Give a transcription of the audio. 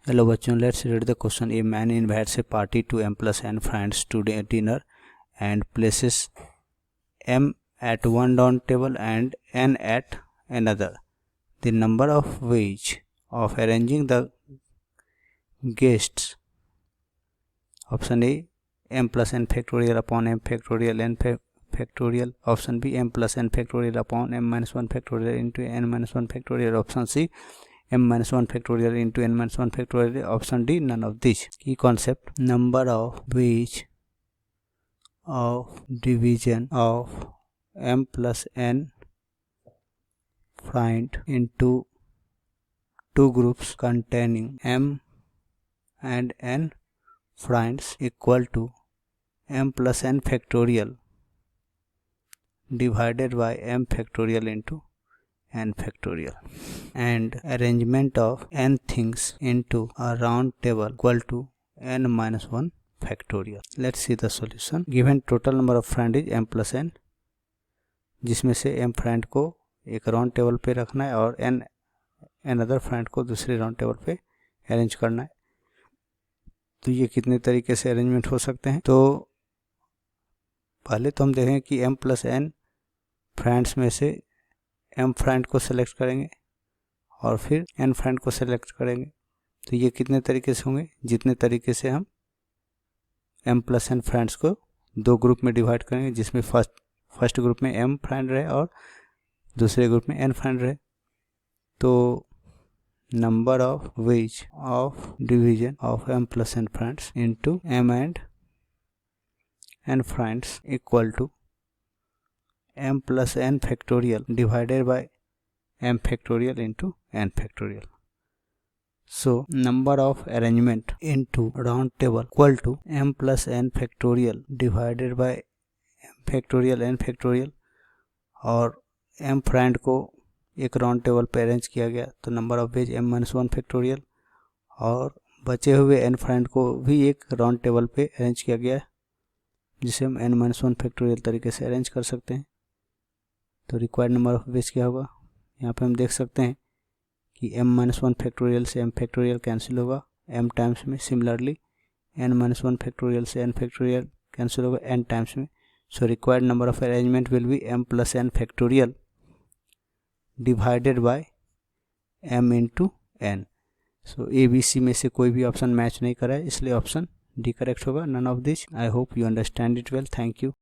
Hello बच्चों, let's read the question. A man invites a party to m+n friends to dinner and places m at one round table and n at another. The number of ways of arranging the guests. Option A, m plus n factorial upon m factorial n factorial. Option B, m plus n factorial upon m minus 1 factorial into n minus 1 factorial. Option C, m minus 1 factorial into n minus 1 factorial. Option D, none of these. Key concept: number of ways of division of m plus n friend into two groups containing m and n friends equal to m plus n factorial divided by m factorial into n factorial, and arrangement of n things into a round table equal to n minus 1 factorial. Let's see the solution. Given total number of friend is m plus n, जिसमें से m friend को एक round table पे रखना है और n other friend को दूसरे राउंड टेबल पे अरेंज करना है। तो ये कितने तरीके से अरेंजमेंट हो सकते हैं? तो पहले तो हम देखें कि m plus n फ्रेंड्स में से m फ्रेंड को सेलेक्ट करेंगे और फिर n फ्रेंड को सेलेक्ट करेंगे। तो ये कितने तरीके से होंगे? जितने तरीके से हम m plus n फ्रेंड्स को दो ग्रुप में डिवाइड करेंगे, जिसमें फर्स्ट ग्रुप में m फ्रेंड रहे और दूसरे ग्रुप में n फ्रेंड रहे। तो number of ways of division of m plus n friends into m and n friends equal to m plus n factorial divided by m factorial into n factorial. So number of arrangement into round table equal to m plus n factorial divided by m factorial n factorial, और m friend को एक round table पे arrange किया गया तो number of veg m minus 1 factorial, और बचे हुए n फ्रेंड को भी एक राउंड टेबल पे अरेंज किया गया जिसे हम n minus 1 factorial तरीके से अरेंज कर सकते हैं। तो रिक्वायर्ड नंबर ऑफ वेज क्या होगा? यहाँ पे हम देख सकते हैं कि m minus 1 factorial से m factorial कैंसिल होगा m टाइम्स में। सिमिलरली n minus 1 factorial से n factorial कैंसिल होगा n टाइम्स में। So required number of arrangement will be m plus n factorial divided by m into n. So A B C में से कोई भी option match नहीं करा है, इसलिए ऑप्शन डी करेक्ट होगा, none of this. I hope you understand it well. Thank you.